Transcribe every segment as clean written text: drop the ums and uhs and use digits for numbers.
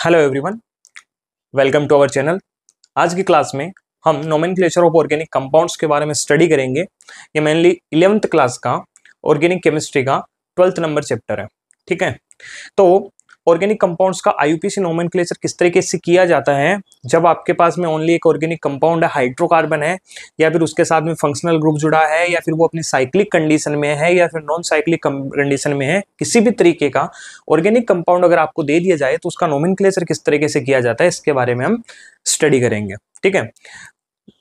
Hello everyone, welcome to our channel. आज की class में हम नोमेनक्लेचर ऑफ ऑर्गेनिक कंपाउंड्स के बारे में स्टडी करेंगे। ये मेनली 11th क्लास का ऑर्गेनिक केमिस्ट्री का 12th नंबर चैप्टर है। ठीक है, तो ऑर्गेनिक कंपाउंड्स का आईयूपीएसी नोमेनक्लेचर किस तरीके से किया जाता है जब आपके पास में ओनली एक ऑर्गेनिक कंपाउंड है, हाइड्रोकार्बन है, या फिर उसके साथ में फंक्शनल ग्रुप जुड़ा है, या फिर वो अपनी साइक्लिक कंडीशन में है, या फिर नॉन साइक्लिक कंडीशन में है। किसी भी तरीके का ऑर्गेनिक कंपाउंड अगर आपको दे दिया जाए तो उसका नोमेनक्लेचर किस तरीके से किया जाता है, इसके बारे में हम स्टडी करेंगे। ठीक है,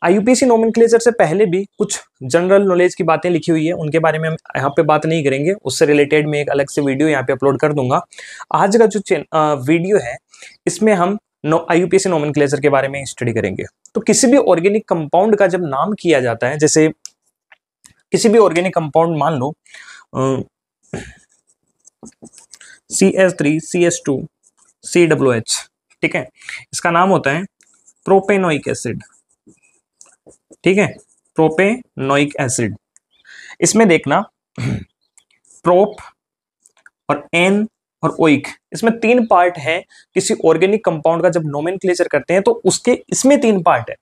आईयूपीएसी नोमेनक्लेचर से पहले भी कुछ जनरल नॉलेज की बातें लिखी हुई है, उनके बारे में हम यहाँ पे बात नहीं करेंगे। उससे रिलेटेड मैं एक अलग से वीडियो यहाँ पे अपलोड कर दूंगा। आज का जो वीडियो है इसमें हम आईयूपीएसी नोमेनक्लेचर के बारे में स्टडी करेंगे। तो किसी भी ऑर्गेनिक कंपाउंड का जब नाम किया जाता है, जैसे किसी भी ऑर्गेनिक कंपाउंड मान लो CH3CH2 COOH, ठीक है, इसका नाम होता है प्रोपेनोइक एसिड। ठीक है, प्रोपेनोइक एसिड। इसमें देखना प्रोप और एन और ओइक, इसमें 3 पार्ट है। किसी ऑर्गेनिक कंपाउंड का जब नोमेनक्लेचर करते हैं तो उसके इसमें 3 पार्ट है।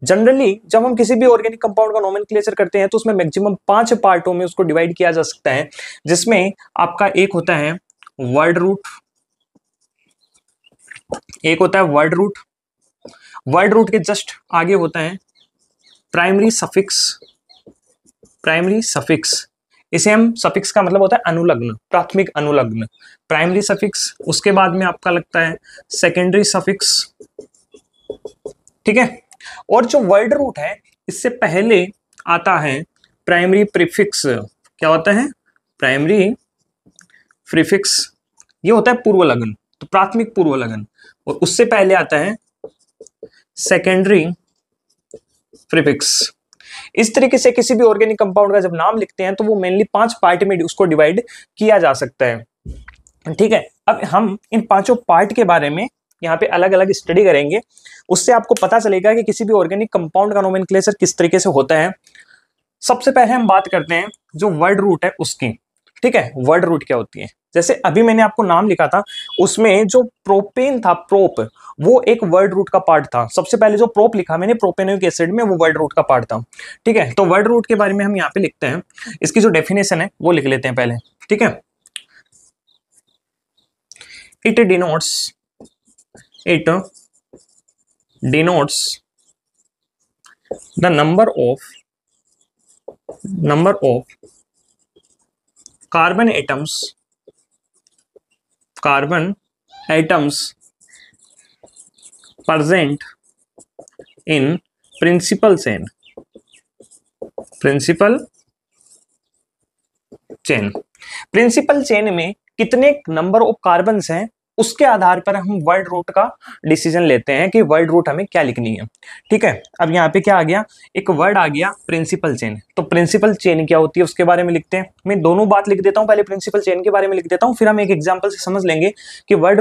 जनरली जब हम किसी भी ऑर्गेनिक कंपाउंड का नोमेनक्लेचर करते हैं तो उसमें मैक्सिमम 5 पार्टों में उसको डिवाइड किया जा सकता है, जिसमें आपका एक होता है वर्ड रूट, एक होता है वर्ड रूट, वर्ड रूट के जस्ट आगे होता है प्राइमरी सफिक्स। प्राइमरी सफिक्स, इसे हम सफिक्स का मतलब होता है अनुलग्न, प्राथमिक अनुलग्न, प्राइमरी सफिक्स। उसके बाद में आपका लगता है सेकेंडरी सफिक्स। ठीक है, और जो वर्ड रूट है इससे पहले आता है प्राइमरी प्रीफिक्स। क्या होता है? प्राइमरी प्रीफिक्स, ये होता है पूर्व लग्न, तो प्राथमिक पूर्व लग्न। और उससे पहले आता है सेकेंडरी प्रीफिक्स। इस तरीके से किसी भी ऑर्गेनिक कंपाउंड का जब नाम लिखते हैं तो वो मेनली 5 पार्ट में उसको डिवाइड किया जा सकता है। ठीक है, अब हम इन 5 पार्ट के बारे में यहाँ पे अलग अलग स्टडी करेंगे। उससे आपको पता चलेगा कि किसी भी ऑर्गेनिक कंपाउंड का नोमेनक्लेचर किस तरीके से होता है। सबसे पहले हम बात करते हैं जो वर्ड रूट है उसकी। ठीक है, वर्ड रूट क्या होती है? जैसे अभी मैंने आपको नाम लिखा था, उसमें जो प्रोपेन था, प्रोप, वो एक वर्ड रूट का पार्ट था। सबसे पहले जो प्रोप लिखा मैंने प्रोपेनोइक एसिड में, वो वर्ड रूट का पार्ट था। ठीक है, तो वर्ड रूट के बारे में हम यहाँ पे लिखते हैं। इसकी जो डेफिनेशन है वो लिख लेते हैं पहले। ठीक है, it denotes the number of carbon atoms present in principal chain। Principal chain में कितने नंबर ऑफ कार्बन्स हैं उसके आधार पर हम वर्ड रूट का डिसीजन लेते हैं कि वर्ड रूट हमें क्या लिखनी है। ठीक है, अब यहाँ पे क्या आ गया, एक वर्ड आ गया प्रिंसिपल चेन। तो प्रिंसिपल चेन क्या होती है उसके बारे में लिखते हैं। मैं दोनों बात लिख देता हूँ, पहले प्रिंसिपल चेन के बारे में लिख देता हूँ, फिर हम एक एग्जाम्पल से समझ लेंगे कि वर्ड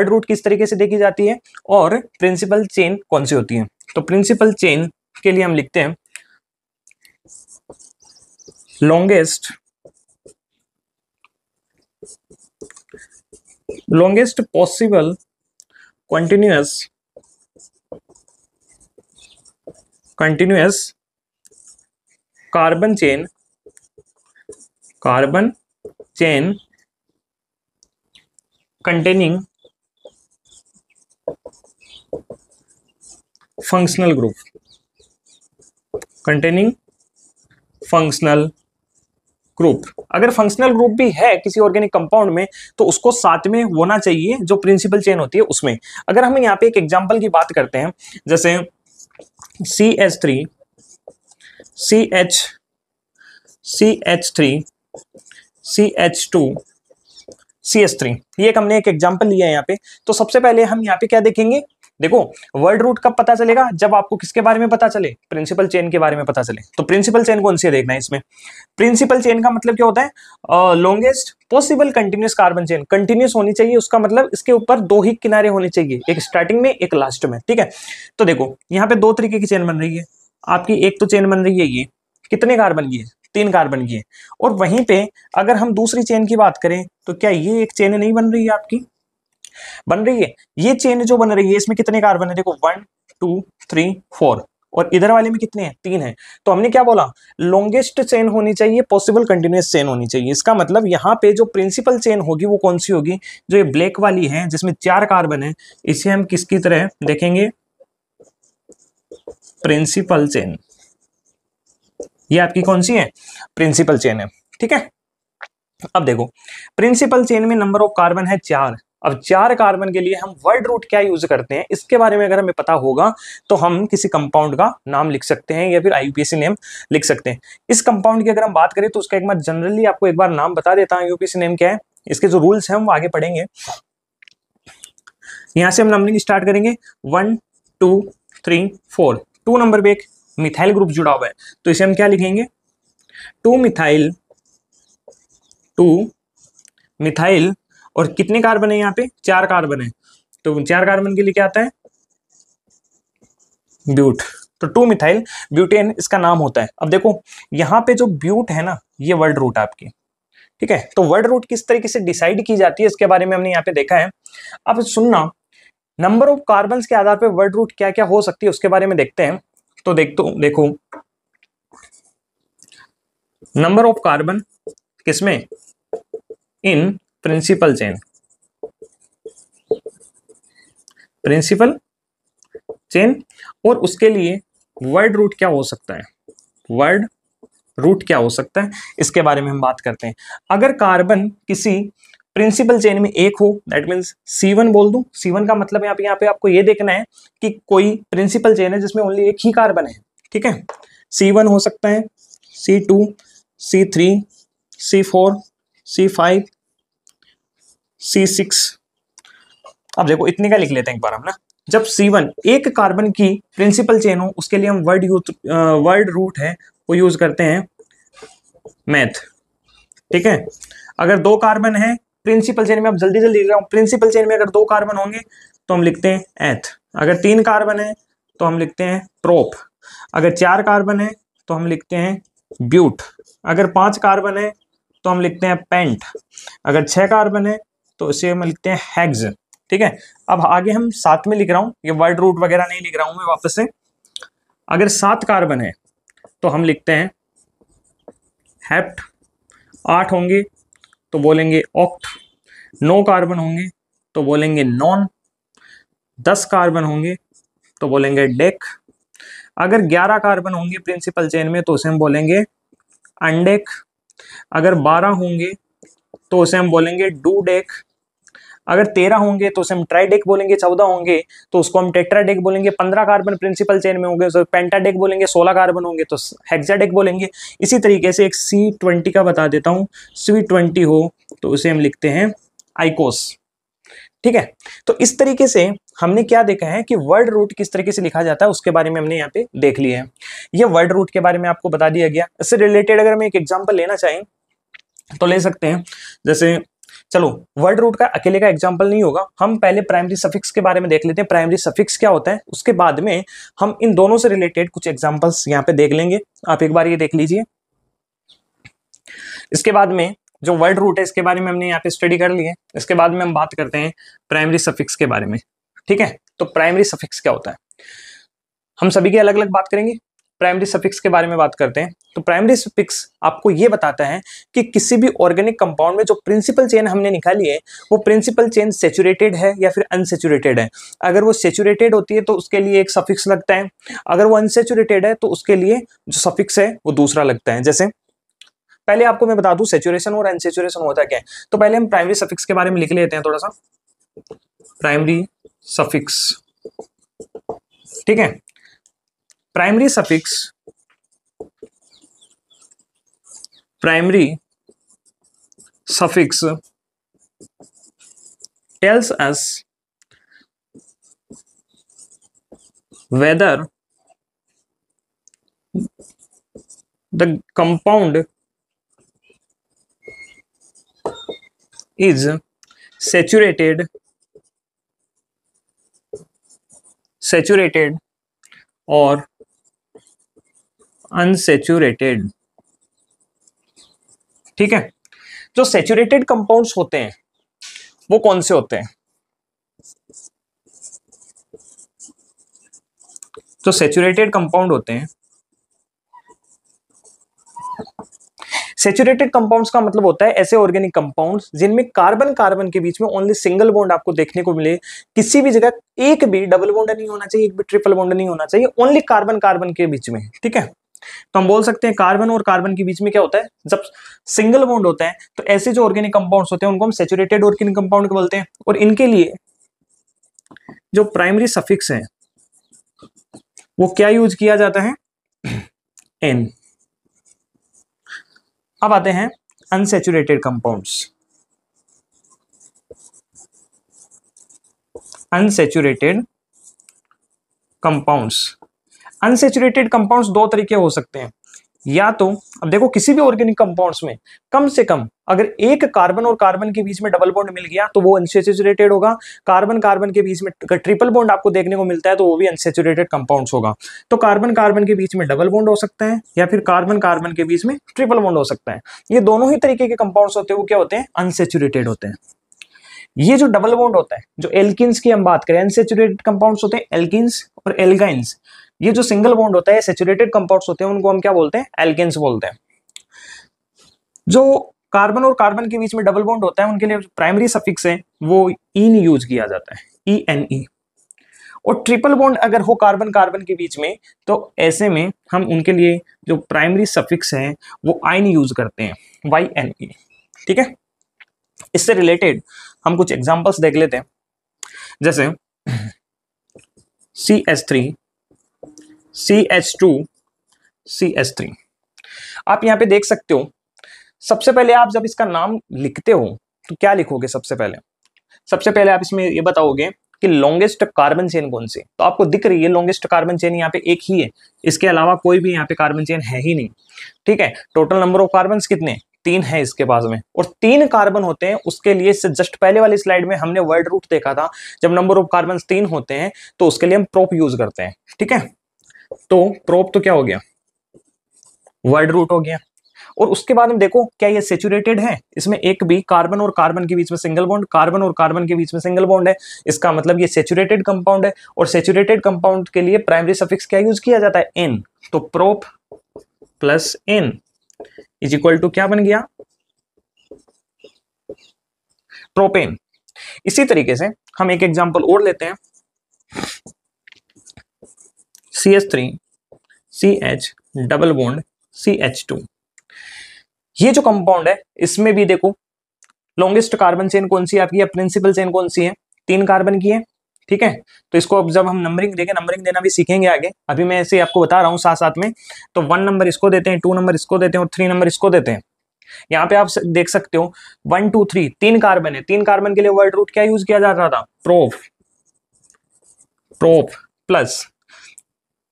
रूट किस तरीके से देखी जाती है और प्रिंसिपल चेन कौन सी होती है। तो प्रिंसिपल चेन के लिए हम लिखते हैं longest possible continuous carbon chain containing functional group. अगर फंक्शनल ग्रुप भी है किसी ऑर्गेनिक कंपाउंड में तो उसको साथ में होना चाहिए जो प्रिंसिपल चेन होती है उसमें। अगर हम यहाँ पे एक एग्जांपल की बात करते हैं, जैसे CH3 CH2 CH3, ये हमने एक एग्जांपल लिया है यहाँ पे। तो सबसे पहले हम यहाँ पे क्या देखेंगे, देखो वर्ड रूट कब पता चलेगा, जब आपको किसके बारे में पता चले, प्रिंसिपल चेन के बारे में पता चले। तो प्रिंसिपल चेन कौन सी है देखना है इसमें। प्रिंसिपल चेन का मतलब क्या होता है, longest possible continuous carbon chain. Continuous होनी चाहिए, उसका मतलब इसके ऊपर 2 ही किनारे होने चाहिए, एक स्टार्टिंग में एक लास्ट में। ठीक है, तो देखो यहाँ पे 2 तरीके की चेन बन रही है आपकी। एक तो चेन बन रही है ये कितने कार्बन की है, 3 कार्बन की है। और वहीं पे अगर हम दूसरी चेन की बात करें तो क्या ये एक चेन नहीं बन रही है आपकी, बन रही है। ये चेन जो बन रही है इसमें कितने कार्बन है, देखो 1 2 3 4, और इधर वाले में कितने हैं, 3 है। तो हमने क्या बोला, लॉन्गेस्ट चेन होनी चाहिए, पॉसिबल कंटिन्यूअस चेन होनी चाहिए। इसका मतलब यहाँ पे जो प्रिंसिपल चेन होगी वो कौन सी होगी, जो ये ब्लैक वाली है जिसमें 4 कार्बन है, इसे हम किसकी तरह देखेंगे, प्रिंसिपल चेन। ये आपकी कौन सी है, प्रिंसिपल चेन है। ठीक है, अब देखो प्रिंसिपल चेन में नंबर ऑफ कार्बन है 4। अब 4 कार्बन के लिए हम वर्ड रूट क्या यूज करते हैं, इसके बारे में अगर हमें पता होगा तो हम किसी कंपाउंड का नाम लिख सकते हैं या फिर आईयूपीएसी नेम लिख सकते हैं। इस कंपाउंड की अगर हम बात करें तो उसका एक बार जनरली आपको एक बार नाम बता देता हूं, आईयूपीएसी नेम क्या है, इसके जो रूल्स हैं हम आगे पढ़ेंगे। यहां से हम नंबरिंग स्टार्ट करेंगे 1 2 3 4। 2 नंबर पे एक मिथाइल ग्रुप जुड़ा हुआ है, तो इसे हम क्या लिखेंगे, 2 मिथाइल, 2 मिथाइल, और कितने कार्बन है यहाँ पे, 4 कार्बन है, तो 4 कार्बन के लिए क्या आता है, ब्यूट। तो 2 मिथाइल ब्यूटेन इसका नाम होता है। अब देखो यहाँ पे जो ब्यूट है ना, ये वर्ड रूट आपकी। ठीक है, तो वर्ड रूट किस तरीके से डिसाइड की जाती है इसके बारे में हमने यहाँ पे देखा है। अब सुनना, नंबर ऑफ कार्बन के आधार पर वर्ड रूट क्या क्या हो सकती है उसके बारे में देखते हैं। तो देखो नंबर ऑफ कार्बन किसमें, in principal chain, principal chain, और उसके लिए वर्ड रूट क्या हो सकता है, वर्ड रूट क्या हो सकता है इसके बारे में हम बात करते हैं। अगर कार्बन किसी प्रिंसिपल चेन में एक हो, दैट मींस C1 बोल दूं। C1 का मतलब यहाँ पे आपको ये देखना है कि कोई प्रिंसिपल चेन है जिसमें ओनली एक ही कार्बन है। ठीक है, C1 हो सकता है, C2, C3, C4, C5, C6। अब देखो इतने का लिख लेते हैं एक बार हम ना। जब C1 एक कार्बन की प्रिंसिपल चेन हो उसके लिए हम वर्ड रूट है वो यूज करते हैं मैथ। ठीक है, अगर 2 कार्बन है प्रिंसिपल चेन में, अब जल्दी जल्दी लिख रहा हूं, प्रिंसिपल चेन में अगर 2 कार्बन होंगे तो हम लिखते हैं एथ। अगर 3 कार्बन है तो हम लिखते हैं प्रोप। अगर 4 कार्बन है तो हम लिखते हैं ब्यूट। अगर 5 कार्बन है तो हम लिखते हैं पेंट। अगर 6 कार्बन है तो इसे हम लिखते हैं हेक्स। ठीक है, अब आगे हम साथ में लिख रहा हूं, ये वर्ड रूट वगैरह नहीं लिख रहा हूं मैं वापस से। अगर 7 कार्बन है तो हम लिखते हैं हेप्ट। 8 होंगे तो बोलेंगे ऑक्ट। 9 कार्बन होंगे तो बोलेंगे नॉन। 10 कार्बन होंगे तो बोलेंगे डेक। अगर 11 कार्बन होंगे प्रिंसिपल चेन में तो उसे हम बोलेंगे अनडेक। अगर 12 होंगे तो उसे हम बोलेंगे डू डेक। अगर 13 होंगे तो उसे हम ट्राइडेक बोलेंगे। 14 होंगे तो उसको हम टेट्राडेक बोलेंगे। 15 कार्बन प्रिंसिपल चेन में होंगे तो पेंटाडेक बोलेंगे। 16 कार्बन होंगे तो हेक्साडेक बोलेंगे। इसी तरीके से एक C20 का बता देता हूं, C20 हो तो उसे हम लिखते हैं आइकोस। ठीक है, तो इस तरीके से हमने क्या देखा है कि वर्ड रूट किस तरीके से लिखा जाता है उसके बारे में हमने यहाँ पे देख लिया है। ये वर्ड रूट के बारे में आपको बता दिया गया। इससे रिलेटेड अगर हम एक एग्जांपल लेना चाहें तो ले सकते हैं। जैसे चलो वर्ड रूट का अकेले का एग्जांपल नहीं होगा, हम पहले प्राइमरी सफिक्स के बारे में देख लेते हैं। प्राइमरी सफिक्स क्या होता है, उसके बाद में हम इन दोनों से रिलेटेड कुछ एग्जांपल्स यहाँ पे देख लेंगे। आप एक बार ये देख लीजिए। इसके बाद में जो वर्ड रूट है इसके बारे में हमने यहाँ पे स्टडी कर ली है। इसके बाद में हम बात करते हैं प्राइमरी सफिक्स के बारे में। ठीक है, तो प्राइमरी सफिक्स क्या होता है, हम सभी की अलग अलग बात करेंगे। प्राइमरी सफिक्स के बारे में बात करते हैं तो प्राइमरी सफिक्स आपको ये बताता है कि किसी भी ऑर्गेनिक कंपाउंड में जो प्रिंसिपल चेन हमने निकाली है वो प्रिंसिपल चेन सैचुरेटेड है या फिर अनसैचुरेटेड है। अगर वो सैचुरेटेड होती है तो उसके लिए एक सफिक्स लगता है, अगर वो अनसैचुरेटेड है तो उसके लिए जो सफिक्स है वो दूसरा लगता है। जैसे पहले आपको मैं बता दूं सैचुरेशन और अनसैचुरेशन होता क्या है, तो पहले हम प्राइमरी सफिक्स के बारे में लिख लेते हैं थोड़ा सा। प्राइमरी सफिक्स, ठीक है, primary suffix, primary suffix tells us whether the compound is saturated or unsaturated। ठीक है, जो सैचुरेटेड कंपाउंड्स होते हैं वो कौन से होते हैं, तो सैचुरेटेड कंपाउंड होते हैं, सैचुरेटेड कंपाउंड्स का मतलब होता है ऐसे ऑर्गेनिक कंपाउंड्स जिनमें कार्बन कार्बन के बीच में ओनली सिंगल बॉन्ड आपको देखने को मिले, किसी भी जगह एक भी डबल बॉन्ड नहीं होना चाहिए, एक भी ट्रिपल बॉन्ड नहीं होना चाहिए, ओनली कार्बन कार्बन के बीच में। ठीक है, तो हम बोल सकते हैं कार्बन और कार्बन के बीच में क्या होता है, जब सिंगल बॉन्ड होता है तो ऐसे जो ऑर्गेनिक कंपाउंड्स होते हैं उनको हम सैचुरेटेड ऑर्गेनिक कंपाउंड बोलते हैं। और इनके लिए जो प्राइमरी सफिक्स है वो क्या यूज किया जाता है, एन। अब आते हैं unsaturated compounds. Unsaturated compounds, unsaturated compounds दो तरीके हो सकते हैं, या तो अब देखो किसी भी ऑर्गेनिक कंपाउंड्स में कम से कम अगर एक कार्बन और कार्बन के बीच में डबल बॉन्ड मिल गया तो वो अनसैचुरेटेड होगा, कार्बन कार्बन के बीच में अगर ट्रिपल बॉन्ड आपको देखने को मिलता है तो वो भी अनसैचुरेटेड कंपाउंड्स होगा। तो कार्बन कार्बन के बीच में डबल बॉन्ड हो सकता है या फिर कार्बन कार्बन के बीच में ट्रिपल बॉन्ड हो सकता है। ये दोनों ही तरीके के कंपाउंड्स होते हैं वो क्या होते हैं, अनसैचुरेटेड होते हैं। ये जो डबल बॉन्ड होता है, जो एल्किन्स की हम बात करें, अनसैचुरेटेड कंपाउंड्स होते हैं एल्किन्स और एल्गाइंस। ये जो सिंगल बॉन्ड होता है सैचुरेटेड कंपाउंड्स होते हैं उनको हम क्या बोलते हैं, एल्केन्स बोलते हैं। जो कार्बन और कार्बन के बीच में डबल बॉन्ड होता है उनके लिए प्राइमरी सफिक्स है वो इन यूज किया जाता है, ENE। और ट्रिपल बॉन्ड अगर हो कार्बन कार्बन के बीच में तो ऐसे में हम उनके लिए जो प्राइमरी सफिक्स है वो आइन यूज करते हैं, YNE। ठीक है, इससे रिलेटेड हम कुछ एग्जांपल्स देख लेते हैं, जैसे CH3 CH2 CH3। आप यहां पे देख सकते हो, सबसे पहले आप जब इसका नाम लिखते हो तो क्या लिखोगे, सबसे पहले आप इसमें ये बताओगे कि लॉन्गेस्ट कार्बन चेन कौन सी। तो आपको दिख रही है लॉन्गेस्ट कार्बन चेन यहाँ पे एक ही है, इसके अलावा कोई भी यहाँ पे कार्बन चेन है ही नहीं। ठीक है, टोटल नंबर ऑफ कार्बन कितने, 3 है इसके पास में, और 3 कार्बन होते हैं। उसके लिए इससे जस्ट पहले वाली स्लाइड में हमने वर्ड रूट देखा था, जब नंबर ऑफ कार्बन 3 होते हैं तो उसके लिए हम प्रोप यूज करते हैं। ठीक है, तो प्रोप तो क्या हो गया, वर्ड रूट हो गया। और उसके बाद में देखो क्या ये सैचुरेटेड है, इसमें एक भी कार्बन और कार्बन के बीच में सिंगल बॉन्ड, कार्बन और कार्बन के बीच में सिंगल बॉन्ड है, इसका मतलब ये सैचुरेटेड कंपाउंड है। और सैचुरेटेड कंपाउंड के लिए प्राइमरी सफिक्स क्या यूज किया जाता है, एन। तो prop plus ane is equal to क्या बन गया, प्रोपेन। इसी तरीके से हम एक एग्जांपल और लेते हैं, CH3 CH double bond CH2। ये जो कंपाउंड है इसमें भी देखो लॉन्गेस्ट कार्बन चेन कौन सी आपकी है, प्रिंसिपल चेन कौन सी है, 3 कार्बन की है। ठीक है, तो इसको अब जब हम नंबरिंग देंगे, नंबरिंग देना भी सीखेंगे आगे, अभी मैं ऐसे आपको बता रहा हूं साथ साथ में। तो 1 नंबर इसको देते हैं, 2 नंबर इसको देते हैं और 3 नंबर इसको देते हैं। यहाँ पे आप देख सकते हो 1 2 3 3 कार्बन है, 3 कार्बन के लिए वर्ड रूट क्या यूज किया जा रहा था, प्रोप प्लस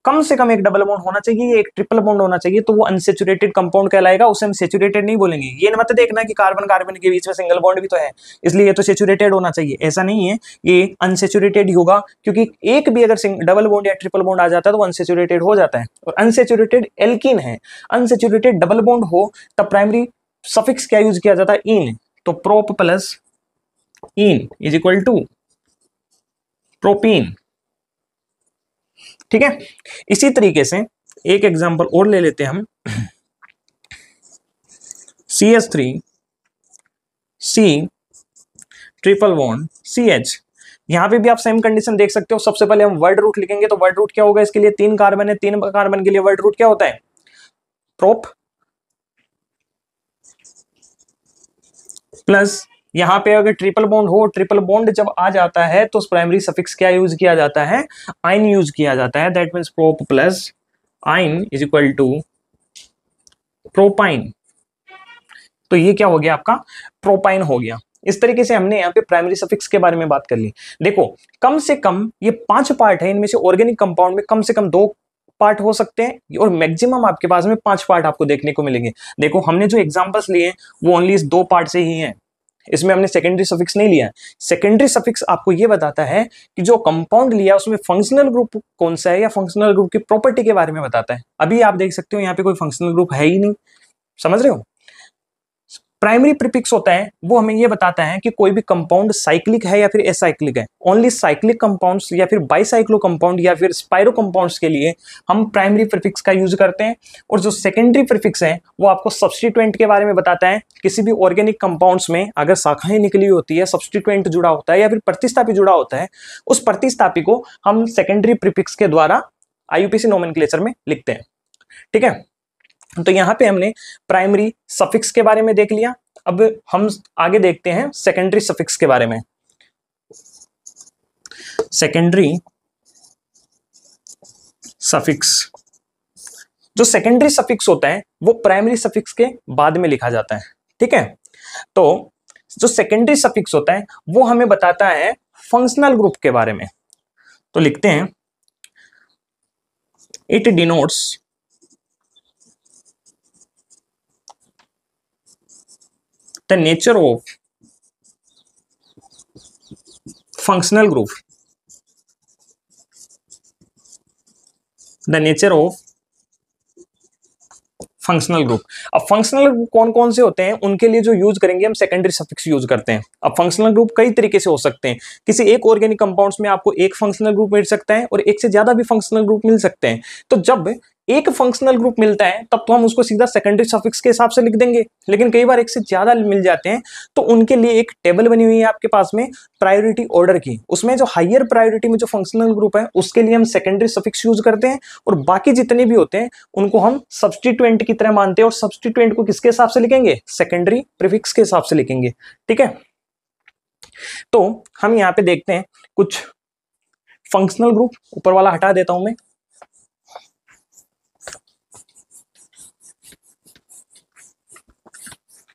कम से कम एक डबल बॉन्ड होना चाहिए, एक ट्रिपल बॉन्ड होना चाहिए, तो वो अनसैचुरेटेड कंपाउंड कहलाएगा, उसे हम सैचुरेटेड नहीं बोलेंगे। ये मत देखना कि कार्बन कार्बन के बीच में सिंगल बॉन्ड भी तो है इसलिए ये तो सैचुरेटेड होना चाहिए, ऐसा नहीं है, ये अनसैचुरेटेड ही होगा, क्योंकि एक भी अगर डबल बॉन्ड या ट्रिपल बॉन्ड आ जाता है तो अनसैचुरेटेड हो जाता है। और अनसैचुरेटेड एल्कीन है, अनसैचुरेटेड डबल बॉन्ड हो तब प्राइमरी सफिक्स क्या यूज किया जाता है, इन। तो prop plus ene is equal to propene. ठीक है, इसी तरीके से एक एग्जांपल और ले लेते हैं हम, CH3 C triple bond CH। यहां पे भी आप सेम कंडीशन देख सकते हो। सबसे पहले हम वर्ड रूट लिखेंगे, तो वर्ड रूट क्या होगा, इसके लिए 3 कार्बन है, 3 कार्बन के लिए वर्ड रूट क्या होता है, प्रोप प्लस यहां पे अगर ट्रिपल बॉन्ड हो, ट्रिपल बॉन्ड जब आ जाता है तो प्राइमरी सफिक्स क्या यूज किया जाता है, आइन यूज किया जाता है। That means prop plus yne is equal to propyne. तो ये क्या हो गया आपका, प्रोपाइन हो गया। इस तरीके से हमने यहाँ पे प्राइमरी सफिक्स के बारे में बात कर ली। देखो कम से कम ये 5 पार्ट है, इनमें से ऑर्गेनिक कंपाउंड में कम से कम 2 पार्ट हो सकते हैं और मैक्सिमम आपके पास में 5 पार्ट आपको देखने को मिलेंगे। देखो हमने जो एग्जांपल्स लिए वो ओनली इस 2 पार्ट से ही हैं, इसमें हमने सेकेंडरी सफिक्स नहीं लिया। सेकेंडरी सफिक्स आपको ये बताता है कि जो कंपाउंड लिया उसमें फंक्शनल ग्रुप कौन सा है या फंक्शनल ग्रुप की प्रॉपर्टी के बारे में बताता है। अभी आप देख सकते हो यहाँ पे कोई फंक्शनल ग्रुप है ही नहीं, समझ रहे हो। प्राइमरी प्रीफिक्स होता है वो हमें ये बताता है कि कोई भी कंपाउंड साइक्लिक है या फिर एसाइक्लिक है। ओनली साइक्लिक कंपाउंड्स या फिर बाइसाइक्लो कंपाउंड या फिर स्पाइरो कंपाउंड्स के लिए हम प्राइमरी प्रीफिक्स का यूज करते हैं। और जो सेकेंडरी प्रीफिक्स है वो आपको सब्स्टिट्यूएंट के बारे में बताता है। किसी भी ऑर्गेनिक कंपाउंड्स में अगर शाखाएं निकली होती है, सब्स्टिट्यूएंट जुड़ा होता है या फिर प्रतिस्थापी जुड़ा होता है, उस प्रतिस्थापी को हम सेकेंडरी प्रीफिक्स के द्वारा आईयूपीएसी नोमेनक्लेचर में लिखते हैं। ठीक है, तो यहां पे हमने प्राइमरी सफिक्स के बारे में देख लिया। अब हम आगे देखते हैं सेकेंडरी सफिक्स के बारे में। सेकेंडरी सफिक्स, जो सेकेंडरी सफिक्स होता है वो प्राइमरी सफिक्स के बाद में लिखा जाता है। ठीक है, तो जो सेकेंडरी सफिक्स होता है वो हमें बताता है फंक्शनल ग्रुप के बारे में। तो लिखते हैं it denotes the nature of functional group, the nature of functional group. अब फंक्शनल ग्रुप कौन कौन से होते हैं उनके लिए जो यूज करेंगे हम सेकेंडरी सफिक्स यूज करते हैं। अब फंक्शनल ग्रुप कई तरीके से हो सकते हैं। किसी एक ऑर्गेनिक कंपाउंड्स में आपको एक फंक्शनल ग्रुप मिल सकता है और एक से ज्यादा भी फंक्शनल ग्रुप मिल सकते हैं। तो जब एक फंक्शनल ग्रुप मिलता है तब तो हम उसको सीधा सेकेंडरी सफिक्स के हिसाब से लिख देंगे, लेकिन कई बार एक से ज्यादा मिल जाते हैं तो उनके लिए एक टेबल बनी हुई है आपके पास में प्रायोरिटी ऑर्डर की। उसमें जो हायर प्रायोरिटी में जो फंक्शनल ग्रुप है उसके लिए हम सेकेंडरी सफिक्स यूज करते हैं और बाकी जितने भी होते हैं उनको हम सब्स्टिट्यूएंट की तरह मानते हैं और सब्स्टिट्यूएंट को किसके हिसाब से लिखेंगे, सेकेंडरी प्रीफिक्स के हिसाब से लिखेंगे। ठीक है, तो हम यहां पे देखते हैं कुछ फंक्शनल ग्रुप। ऊपर वाला हटा देता हूं मैं।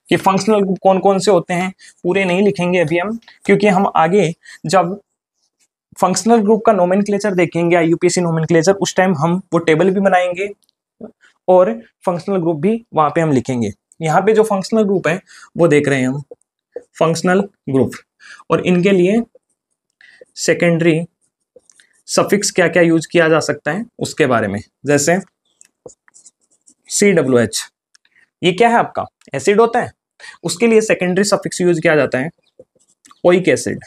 कि फंक्शनल ग्रुप कौन कौन से होते हैं पूरे नहीं लिखेंगे अभी हम, क्योंकि हम आगे जब फंक्शनल ग्रुप का नोमेनक्लेचर देखेंगे आईयूपीएसी नोमेनक्लेचर, उस टाइम हम वो टेबल भी बनाएंगे और फंक्शनल ग्रुप भी वहां पे हम लिखेंगे। यहाँ पे जो फंक्शनल ग्रुप है वो देख रहे हैं हम, फंक्शनल ग्रुप, और इनके लिए सेकेंडरी सफिक्स क्या क्या यूज किया जा सकता है उसके बारे में। जैसे COOH, ये क्या है आपका एसिड होता है, उसके लिए सेकेंडरी सफिक्स यूज किया जाता है ओइक एसिड।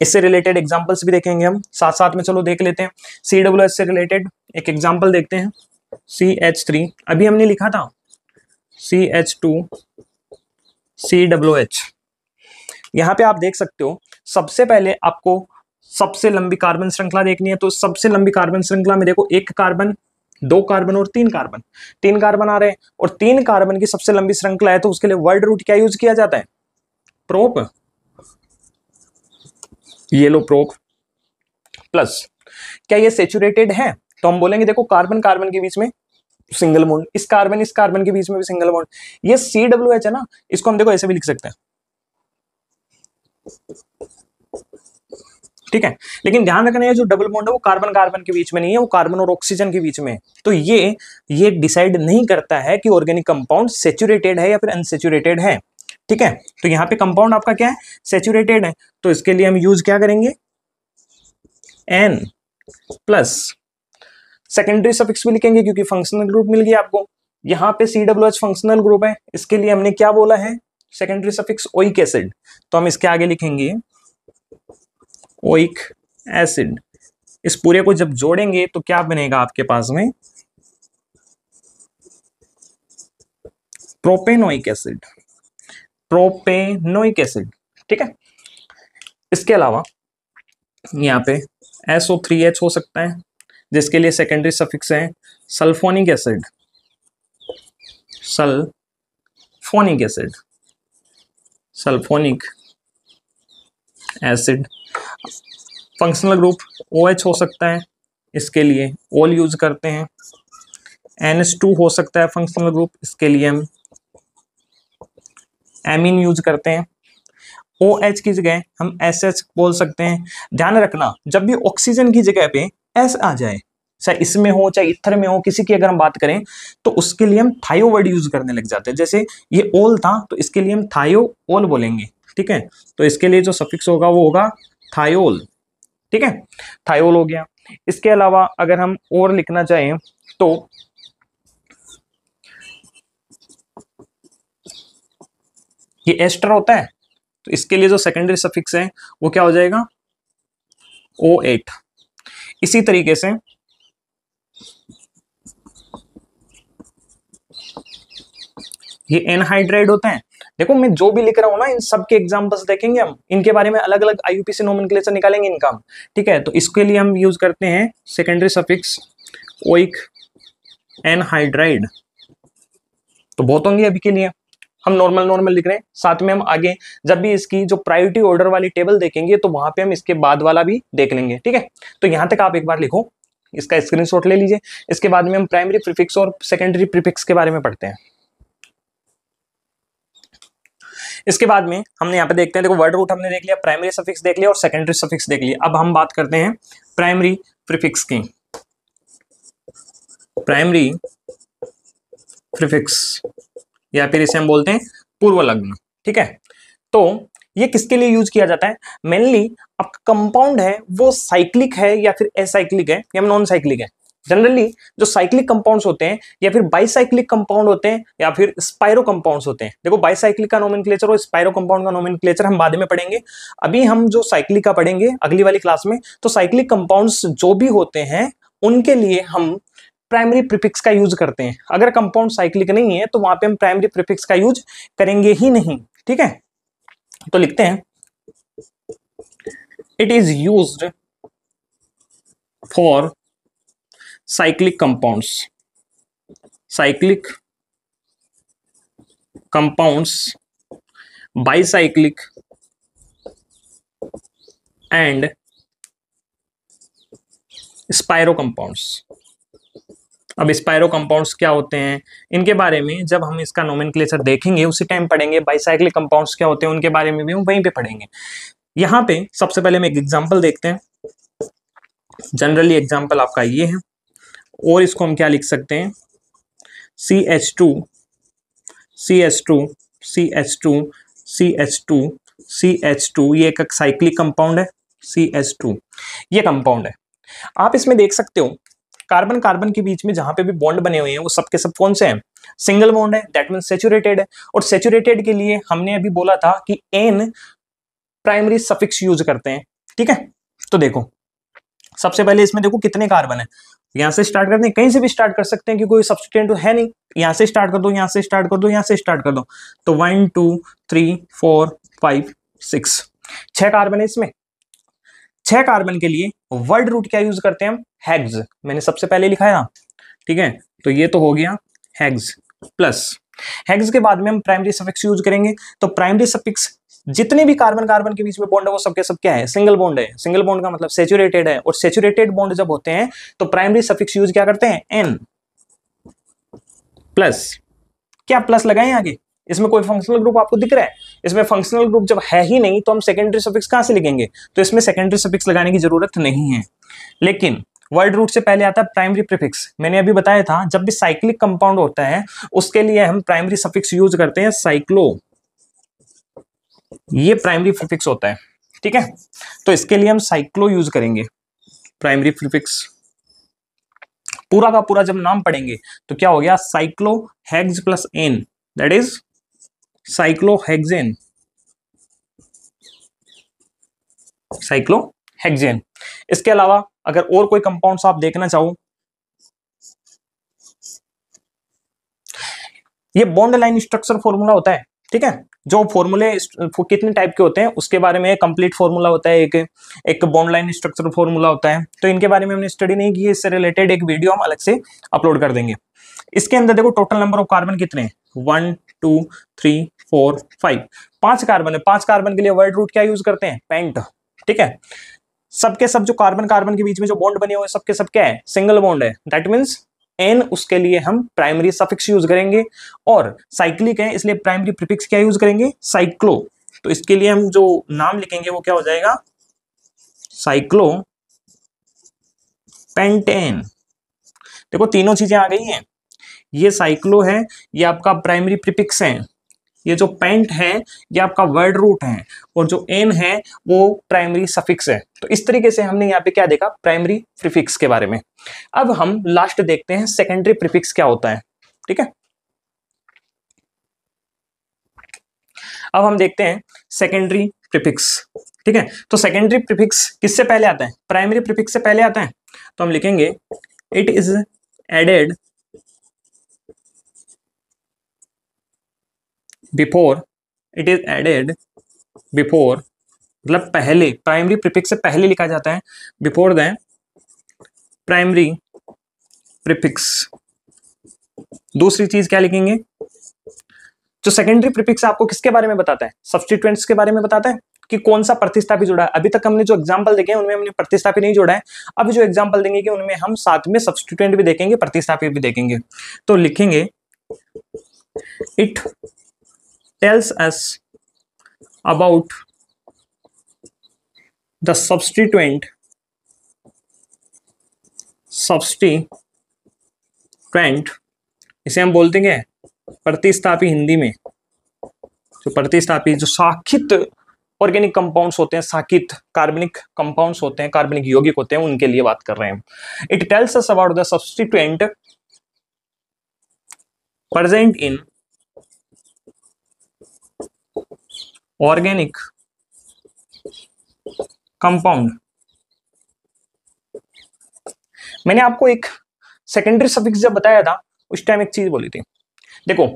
इससे रिलेटेड एग्जांपल्स भी देखेंगे हम साथ साथ में, चलो देख लेते हैं। COOH से रिलेटेड एक एग्जांपल देखते हैं, CH3, अभी हमने लिखा था CH2 COOH। यहां पे आप देख सकते हो सबसे पहले आपको सबसे लंबी कार्बन श्रृंखला देखनी है, तो सबसे लंबी कार्बन श्रृंखला में देखो एक कार्बन, दो कार्बन और तीन कार्बन, तीन कार्बन आ रहे हैं और तीन कार्बन की सबसे लंबी श्रृंखला है, तो उसके लिए वर्ड रूट क्या यूज किया जाता है, प्रोप, येलो प्रोप प्लस। क्या ये सेचुरेटेड है, तो हम बोलेंगे देखो कार्बन कार्बन के बीच में सिंगल बॉन्ड, इस कार्बन के बीच में भी सिंगल बॉन्ड। ये COOH है ना, इसको हम देखो ऐसे भी लिख सकते हैं। ठीक है, लेकिन ध्यान रखना है जो डबल बॉन्ड है वो कार्बन कार्बन के बीच में नहीं है, वो कार्बन और ऑक्सीजन के बीच में है। तो ये डिसाइड नहीं करता है कि ऑर्गेनिक कंपाउंड सेचुरेटेड है या फिर अनसेचुरेटेड है। ठीक है, तो यहां पे कंपाउंड आपका क्या है, सेचुरेटेड है, तो इसके लिए हम यूज क्या करेंगे, N प्लस सेकेंडरी सफिक्स भी लिखेंगे क्योंकि फंक्शनल ग्रुप मिल गया आपको। यहां पे COOH फंक्शनल ग्रुप है, इसके लिए हमने क्या बोला है, सेकेंडरी सफिक्स ओइक एसिड, तो हम इसके आगे लिखेंगे ओइक एसिड। इस पूरे को जब जोड़ेंगे तो क्या बनेगा आपके पास में, प्रोपेनोइक एसिड, प्रोपेनोइक एसिड। ठीक है, इसके अलावा यहाँ पे SO3H हो सकता है जिसके लिए सेकेंडरी सफिक्स है sulphonic acid, sulphonic acid, sulphonic acid. Functional group OH हो सकता है, इसके लिए ओल यूज करते हैं। NH2 हो सकता है फंक्शनल ग्रुप, इसके लिए हम एमीन यूज करते हैं। OH की जगह हम SH बोल सकते हैं। ध्यान रखना जब भी ऑक्सीजन की जगह पे S आ जाए, चाहे इसमें हो चाहे इथर में हो, किसी की अगर हम बात करें तो उसके लिए हम थायो वर्ड यूज करने लग जाते हैं। जैसे ये ओल था तो इसके लिए हम थायो ओल बोलेंगे। ठीक है, तो इसके लिए जो सफिक्स होगा वो होगा थायोल। ठीक है, थायोल हो गया। इसके अलावा अगर हम और लिखना चाहें तो ये एस्टर होता है, तो इसके लिए जो सेकेंडरी सफिक्स है वो क्या हो जाएगा, O8। इसी तरीके से ये एनहाइड्राइड होता है। देखो मैं जो भी लिख रहा हूं ना, इन सब के एग्जांपल्स देखेंगे हम, इनके बारे में अलग अलग आईयूपीएसी नोमेनक्लेचर निकालेंगे इनका, ठीक है। तो इसके लिए हम यूज करते हैं सेकेंडरी सफिक्स ओइक एनहाइड्राइड। तो बहुत होंगे अभी के लिए, हम नॉर्मल नॉर्मल लिख रहे हैं। साथ में हम आगे जब भी इसकी जो प्रायोरिटी ऑर्डर वाली टेबल देखेंगे तो वहां पे हम इसके बाद वाला भी देख लेंगे, ठीक है। तो यहां तक आप एक बार लिखो, इसका स्क्रीनशॉट ले लीजिए। इसके बाद में हम प्राइमरी प्रीफिक्स और सेकेंडरी प्रीफिक्स के बारे में पढ़ते हैं। इसके बाद में हमने यहाँ पे देखते हैं, देखो वर्ड रूट हमने देख लिया, प्राइमरी सफिक्स देख लिया और सेकेंडरी सफिक्स देख लिया। अब हम बात करते हैं प्राइमरी प्रीफिक्स की। प्राइमरी प्रीफिक्स या फिर इसे हम बोलते हैं पूर्व लग्न, ठीक है। तो ये किसके लिए यूज किया जाता है, मेनली आपका कंपाउंड है वो साइक्लिक है या फिर एसाइक्लिक है या नॉन साइक्लिक है। जनरली जो साइक्लिक कंपाउंड्स होते हैं या फिर बाइसाइक्लिक कंपाउंड होते हैं या फिर स्पाइरो कंपाउंड्स होते हैं। देखो बाइसाइक्लिक का नोमेनक्लेचर और स्पाइरो कंपाउंड का नोमेनक्लेचर हम बाद में पढ़ेंगे, अभी हम जो साइक्लिक का पढ़ेंगे अगली वाली क्लास में। तो साइक्लिक कंपाउंड्स जो भी होते हैं उनके लिए हम प्राइमरी प्रीफिक्स का यूज करते हैं। अगर कंपाउंड साइक्लिक नहीं है तो वहां पे हम प्राइमरी प्रीफिक्स का यूज करेंगे ही नहीं, ठीक है। तो लिखते हैं it is used for cyclic compounds, cyclic compounds, bicyclic and spiro compounds. अब स्पाइरो कंपाउंड्स क्या होते हैं इनके बारे में जब हम इसका नोमेनक्लेचर देखेंगे उसी टाइम पढ़ेंगे। बाइसाइक्लिक कंपाउंड्स क्या होते हैं उनके बारे में भी हम वहीं पे पढ़ेंगे। यहां पे सबसे पहले हम एक एग्जांपल देखते हैं। जनरली एग्जांपल आपका ये है, और इसको हम क्या लिख सकते हैं, CH2 CH2 CH2 CH2 CH2, ये एक साइक्लिक कंपाउंड है। CH2 ये कंपाउंड है। आप इसमें देख सकते हो कार्बन कार्बन के बीच में जहां पे भी बॉन्ड बने हुए हैं वो सबके सब कौन से हैं, सिंगल बॉन्ड है, दैट मींस सैचुरेटेड है। और सैचुरेटेड के लिए हमने अभी बोला था कि एन प्राइमरी सफिक्स यूज करते हैं, ठीक है। तो देखो सबसे पहले इसमें देखो कितने कार्बन है, यहां से स्टार्ट करते हैं, कहीं से भी स्टार्ट कर सकते हैं कि कोई सब्स्टिट्यूएंट है नहीं। यहां से स्टार्ट कर दो, यहां से स्टार्ट कर दो, यहां से स्टार्ट कर दो। तो 1 2 3 4 5 6 6 कार्बन है इसमें। 6 कार्बन के लिए वर्ड रूट क्या यूज करते हैं हम, हेक्स। मैंने सबसे पहले लिखा है, ठीक है। तो ये तो हो गया हेक्स प्लस। हेक्स के बाद में हम प्राइमरी सफिक्स यूज करेंगे। तो प्राइमरी सफिक्स जितने भी कार्बन कार्बन के बीच में बॉन्ड है वो सबके सब क्या है, सिंगल बॉन्ड है। सिंगल बॉन्ड का मतलब सैचुरेटेड है, और सैचुरेटेड बॉन्ड जब होते हैं तो प्राइमरी सफिक्स यूज क्या करते हैं, एन प्लस। क्या प्लस लगाएं आगे, इसमें कोई फंक्शनल ग्रुप आपको दिख रहा है, इसमें फंक्शनल ग्रुप जब है ही नहीं तो हम सेकेंडरी सफिक्स कहां से लिखेंगे। तो इसमें सेकेंडरी सफिक्स लगाने की जरूरत नहीं है। लेकिन वर्ड रूट से पहले आता है प्राइमरी प्रीफिक्स। मैंने अभी बताया था जब भी साइक्लिक कंपाउंड होता है उसके लिए हम प्राइमरी सफिक्स यूज करते हैं, साइक्लो, ये प्राइमरी प्रीफिक्स होता है, ठीक है। तो इसके लिए हम साइक्लो यूज करेंगे प्राइमरी प्रीफिक्स। पूरा का पूरा जब नाम पढ़ेंगे तो क्या हो गया, cyclo hex plus ane, that is cyclohexane, cyclohexane. इसके अलावा अगर और कोई कंपाउंड्स आप देखना चाहो, ये बॉन्ड लाइन स्ट्रक्चर फॉर्मूला होता है, ठीक है। जो फॉर्मूले कितने टाइप के होते हैं उसके बारे में कंप्लीट फॉर्मूला होता है, एक बॉन्ड लाइन स्ट्रक्चर फॉर्मूला होता है। तो इनके बारे में हमने स्टडी नहीं की है, इससे रिलेटेड एक वीडियो हम अलग से अपलोड कर देंगे। इसके अंदर देखो टोटल नंबर ऑफ कार्बन कितने हैं, 1 2 3 4 5, 5 कार्बन है। 5 कार्बन के लिए वर्ड रूट क्या यूज करते हैं, पेंट, ठीक है। सबके सब जो कार्बन कार्बन के बीच में जो बॉन्ड बने हुए हैं सबके सब क्या है, सिंगल बॉन्ड है, दैट मींस एन, उसके लिए हम प्राइमरी सफिक्स यूज करेंगे। और साइक्लिक है इसलिए प्राइमरी प्रीफिक्स क्या यूज करेंगे, साइक्लो। तो इसके लिए हम जो नाम लिखेंगे वो क्या हो जाएगा, साइक्लो पेंटेन। देखो तीनों चीजें आ गई हैं, ये साइक्लो है, ये आपका प्राइमरी प्रीफिक्स है, ये जो पेंट है ये आपका वर्ड रूट है, और जो एन है वो प्राइमरी सफिक्स है। तो इस तरीके से हमने यहाँ पे क्या देखा, प्राइमरी प्रीफिक्स के बारे में। अब हम लास्ट देखते हैं सेकेंडरी प्रीफिक्स क्या होता है, ठीक है। अब हम देखते हैं सेकेंडरी प्रीफिक्स। ठीक है, तो सेकेंडरी प्रीफिक्स किससे पहले आता है? प्राइमरी प्रीफिक्स से पहले आता है। तो हम लिखेंगे it is added before, it is added before, मतलब पहले, प्राइमरी प्रीफिक्स से पहले लिखा जाता है, बिफोर द प्राइमरी प्रीफिक्स। दूसरी चीज क्या लिखेंगे? जो सेकेंडरी प्रीफिक्स आपको किसके बारे में बताता है? सब्स्टिट्यूएंट्स के बारे में बताता है कि कौन सा प्रतिस्थापी जुड़ा है। अभी तक हमने जो एग्जांपल देखे हैं उनमें हमने प्रतिस्थापी नहीं जोड़ा है। अभी जो एग्जांपल देंगे कि उनमें हम साथ में सब्स्टिट्यूएंट भी देखेंगे, प्रतिस्थापी भी देखेंगे। तो लिखेंगे it tells us about the substituent इसे हम बोलते हैं प्रतिस्थापी हिंदी में। जो प्रतिस्थापी, जो साकित ऑर्गेनिक कंपाउंड्स होते हैं, साकित कार्बनिक कंपाउंड्स होते हैं, कार्बनिक यौगिक होते हैं, उनके लिए बात कर रहे हैं। It tells us about the substituent present in organic compound. मैंने आपको एक सेकेंडरी सफिक्स जब बताया था उस टाइम एक चीज बोली थी, देखो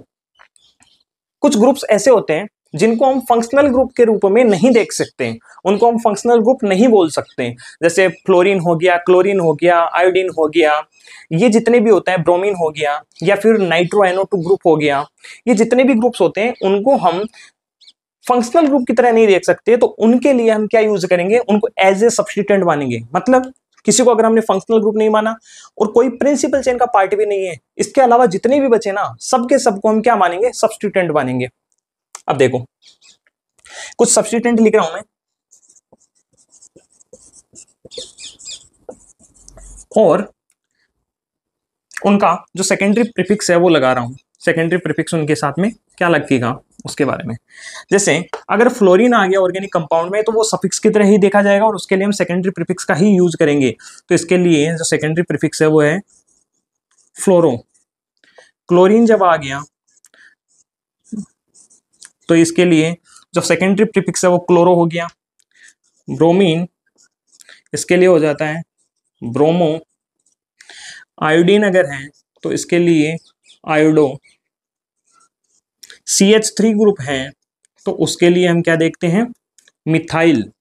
कुछ ग्रुप्स ऐसे होते हैं जिनको हम फंक्शनल ग्रुप के रूप में नहीं देख सकते, उनको हम फंक्शनल ग्रुप नहीं बोल सकते। जैसे फ्लोरीन हो गया, क्लोरीन हो गया, आयोडीन हो गया, ये जितने भी होते हैं, ब्रोमीन हो गया, या फिर नाइट्रो NO2 ग्रुप हो गया, ये जितने भी ग्रुप्स होते हैं उनको हम फंक्शनल ग्रुप की तरह नहीं देख सकते। तो उनके लिए हम क्या यूज करेंगे? उनको एज ए सब्स्टिट्यूएंट मानेंगे। मतलब किसी को अगर हमने फंक्शनल ग्रुप नहीं माना और कोई प्रिंसिपल चेन का पार्ट भी नहीं है, इसके अलावा जितने भी बचे ना, सबके सबको हम क्या मानेंगे? सब्स्टिट्यूएंट मानेंगे। अब देखो कुछ सब्स्टिट्यूएंट लिख रहा हूं मैं, और उनका जो सेकेंडरी प्रीफिक्स है वो लगा रहा हूं। सेकेंडरी प्रीफिक्स उनके साथ में क्या लगेगा उसके बारे में। जैसे अगर फ्लोरीन आ गया ऑर्गेनिक कंपाउंड में तो वो सफिक्स की तरह ही देखा जाएगा और उसके लिए हम सेकेंडरी प्रीफिक्स का ही यूज करेंगे। तो इसके लिए जो सेकेंडरी प्रीफिक्स है वो है फ्लोरो। क्लोरीन जब आ गया तो इसके लिए जो सेकेंडरी प्रीफिक्स है वो क्लोरो हो गया। ब्रोमीन, इसके लिए हो जाता है ब्रोमो। आयोडीन अगर है तो इसके लिए आयोडो। CH3 ग्रुप है तो उसके लिए हम क्या देखते हैं? मिथाइल।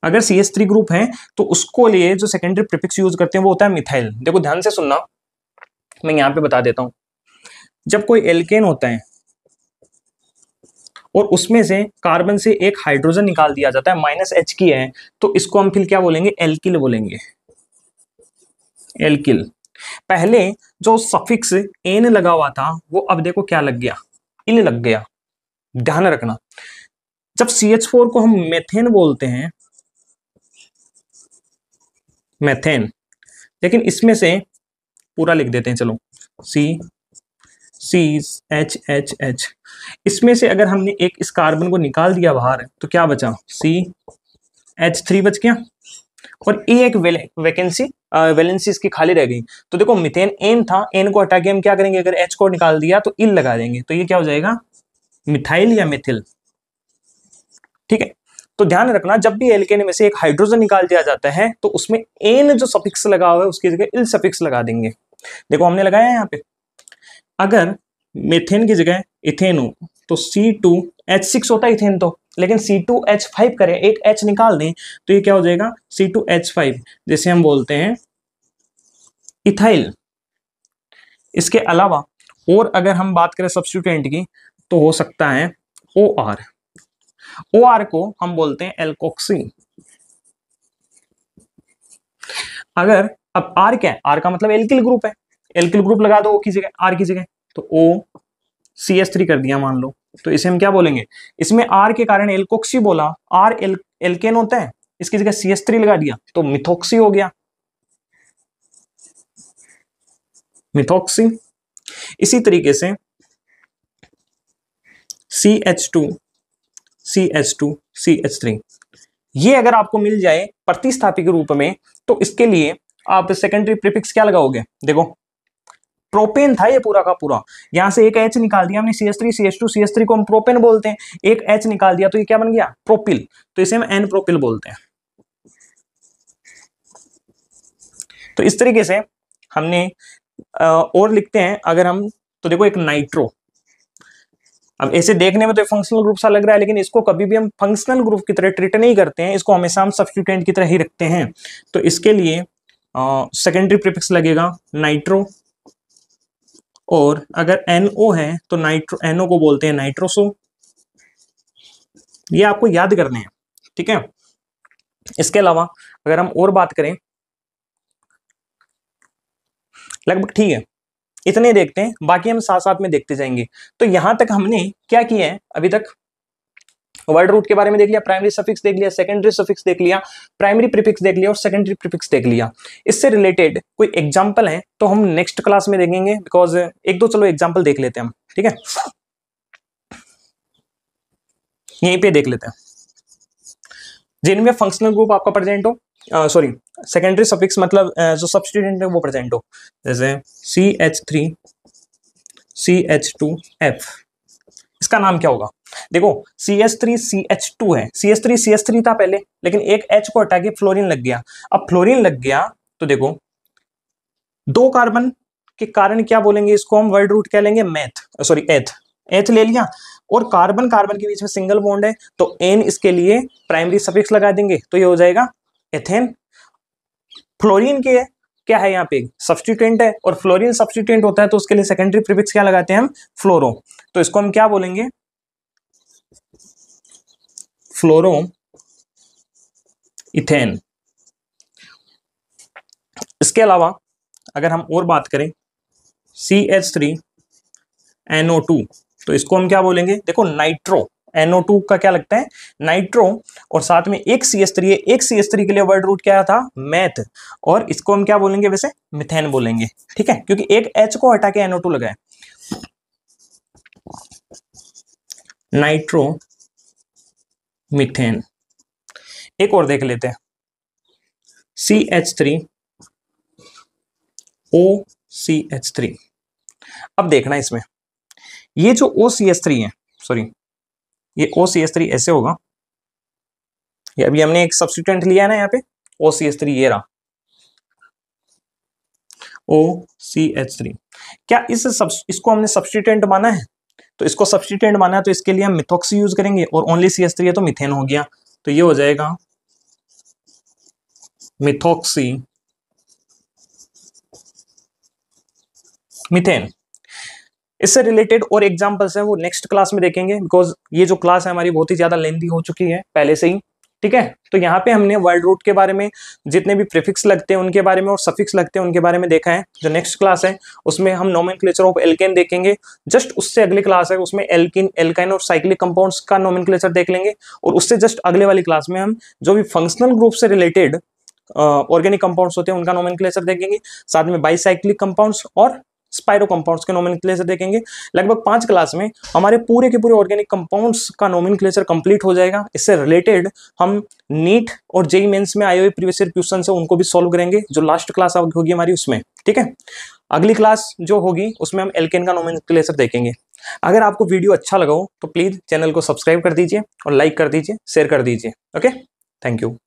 अगर CH3 ग्रुप है तो उसको लिए जो सेकेंडरी प्रीफिक्स यूज करते हैं वो होता है मिथाइल। देखो ध्यान से सुनना, मैं यहां पे बता देता हूं। जब कोई एल्केन होता है और उसमें से कार्बन से एक हाइड्रोजन निकाल दिया जाता है, -H की है, तो इसको हम फिर क्या बोलेंगे? एल्किल बोलेंगे। एल्किल। पहले जो सफिक्स एन लगा हुआ था वो अब देखो क्या लग गया? इल लग गया। ध्यान रखना, जब CH4 को हम मेथेन बोलते हैं, मेथेन, लेकिन इसमें से पूरा लिख देते हैं, चलो CH, इसमें से अगर हमने एक इस कार्बन को निकाल दिया बाहर तो क्या बचा? CH3 बच गया और ये एक वैलेंसी इसकी खाली रह गई। तो देखो मीथेन एन था, एन को हटा के हम क्या करेंगे? अगर H को निकाल दिया तो इल लगा देंगे, तो ये क्या हो जाएगा? मिथाइल या मिथिल। ठीक है, तो ध्यान रखना जब भी एल्केन में से एक हाइड्रोजन निकाल दिया जाता है तो उसमें एन जो सफिक्स लगा हुआ है उसकी जगह इल सफिक्स लगा देंगे। देखो हमने लगाया है यहाँ पे, अगर मेथेन की जगह इथेन हो तो C2H6 होता है इथेन तो, लेकिन C2H5 करें, एक H निकाल दें तो ये क्या हो जाएगा? C2H5, जिसे हम बोलते हैं इथाइल। इसके अलावा और अगर हम बात करें सब्स्टिट्यूएंट की तो हो सकता है OR। OR को हम बोलते हैं एल्कोक्सी। अगर अब R क्या है? R का मतलब एल्किल ग्रुप है, एल्किल ग्रुप लगा दो O की जगह, R की जगह, तो OCH3 कर दिया मान लो, तो इसे हम क्या बोलेंगे? इसमें R के कारण एल्कोक्सी बोला, R एल्केन होता है, इसकी जगह CH3 लगा दिया तो मिथोक्सी हो गया, मिथोक्सी। इसी तरीके से CH2, CH3, ये अगर आपको मिल जाए प्रतिस्थापी के रूप में तो इसके लिए आप सेकेंडरी प्रीफिक्स क्या लगाओगे? देखो प्रोपेन था ये पूरा का पूरा। यहां से एक H निकाल दिया हमने, CH3 CH2, CH3 को हम प्रोपेन बोलते हैं, एक H निकाल दिया तो ये क्या बन गया, प्रोपिल, तो इसे हम एन प्रोपिल बोलते हैं। तो इस तरीके से हमने और लिखते हैं अगर हम, तो देखो एक नाइट्रो, अब ऐसे देखने में तो फंक्शनल ग्रुप सा लग रहा है, लेकिन इसको कभी भी हम फंक्शनल ग्रुप की तरह ट्रीट नहीं करते हैं, इसको हमेशा हम सब्स्टिट्यूएंट की तरह ही रखते हैं। तो इसके लिए सेकेंडरी प्रीफिक्स लगेगा नाइट्रो, और अगर NO है तो नाइट्रो, NO को बोलते हैं नाइट्रोसो। ये आपको याद करने हैं, ठीक है। इसके अलावा अगर हम और बात करें, लगभग ठीक है, इतने देखते हैं, बाकी हम साथ साथ में देखते जाएंगे। तो यहां तक हमने क्या किया है अभी तक, वर्ड रूट के बारे में देख लिया, प्राइमरी सफिक्स देख लिया, सेकेंडरी सफिक्स देख लिया, प्राइमरी प्रीफिक्स देख लिया और सेकेंडरी प्रीफिक्स देख लिया। इससे रिलेटेड कोई एग्जांपल है तो हम नेक्स्ट क्लास में देखेंगे, बिकॉज एक दो चलो एग्जांपल देख लेते हैं हम, ठीक है, यहीं पे देख लेते हैं जिनमें फंक्शनल ग्रुप आपका प्रेजेंट हो, सॉरी सेकेंडरी सफिक्स मतलब जो सब्स्टिट्यूएंट है वो प्रेजेंट हो, जैसे CH3 CH2F, इसका नाम क्या होगा, देखो CH3 CH2 है, CH3 CH3 था पहले, लेकिन एक H को हटा के फ्लोरीन लग गया। अब फ्लोरीन लग गया तो देखो 2 कार्बन के कारण क्या बोलेंगे इसको हम, वर्ड रूट क्या लेंगे, मैथ, सॉरी एथ ले लिया, और कार्बन कार्बन के बीच में सिंगल बॉन्ड है तो एन, इसके लिए प्राइमरी सफिक्स लगा देंगे तो ये हो जाएगा एथेन। फ्लोरीन के क्या है यहाँ पे, सब्स्टिट्यूएंट है, और फ्लोरीन सब्स्टिट्यूएंट होता है तो उसके लिए सेकेंडरी प्रीफिक्स क्या लगाते हैं हम, फ्लोरो, तो इसको हम क्या बोलेंगे, फ्लोरो इथेन। इसके अलावा अगर हम और बात करें CH3NO2, तो इसको हम क्या बोलेंगे, देखो नाइट्रो, NO2 का क्या लगता है, नाइट्रो, और साथ में एक CH3 है, एक CH3 के लिए वर्ड रूट क्या था, मैथ, और इसको हम क्या बोलेंगे वैसे, मिथेन बोलेंगे, ठीक है, क्योंकि एक H को हटा के NO2 लगाए, नाइट्रो मिथेन। एक और देख लेते हैं, CH3 OCH3। अब देखना इसमें ये जो OCH3 है, सॉरी ये OCH3 ऐसे होगा, ये अभी हमने एक सब्स्टिट्यूएंट लिया है ना यहाँ पे OCH3, ये रहा OCH3, क्या इसको हमने सब्स्टिट्यूएंट माना है, तो इसको सब्स्टिट्यूएंट माना है तो इसके लिए हम मिथॉक्सी यूज करेंगे, और ओनली CH3 है तो मिथेन हो गया, तो ये हो जाएगा मिथॉक्सी मिथेन। इससे रिलेटेड और एग्जांपल्स हैं वो नेक्स्ट क्लास में देखेंगे, बिकॉज ये जो क्लास है हमारी बहुत ही ज्यादा लेंथी हो चुकी है पहले से ही, ठीक है। तो यहाँ पे हमने वर्ड रूट के बारे में, जितने भी प्रीफिक्स लगते हैं उनके बारे में और सफिक्स लगते हैं उनके बारे में देखा है। जो नेक्स्ट क्लास है उसमें हम नोमेनक्लेचर ऑफ एल्केन देखेंगे, जस्ट उससे अगली क्लास है उसमें एल्किन, एल्काइन और साइक्लिक कंपाउंड्स का नोमेनक्लेचर देख लेंगे, और उससे जस्ट अगले वाली क्लास में हम जो भी फंक्शनल ग्रुप से रिलेटेड ऑर्गेनिक कंपाउंड्स होते हैं उनका नोमेनक्लेचर देखेंगे, साथ में बाईसाइक्लिक कंपाउंड्स और स्पाइरो कंपाउंड्स के नोमेनक्लेचर देखेंगे। लगभग 5 क्लास में हमारे पूरे के पूरे ऑर्गेनिक कंपाउंड्स का नोमेनक्लेचर कंप्लीट हो जाएगा। इससे रिलेटेड हम नीट और जेईई मेंस में आए हुए प्रीवियस ईयर क्वेश्चन है उनको भी सॉल्व करेंगे, जो लास्ट क्लास होगी हमारी उसमें, ठीक है। अगली क्लास जो होगी उसमें हम एल्केन का नोमेनक्लेचर देखेंगे। अगर आपको वीडियो अच्छा लगा हो तो प्लीज चैनल को सब्सक्राइब कर दीजिए और लाइक कर दीजिए, शेयर कर दीजिए। Okay, thank you.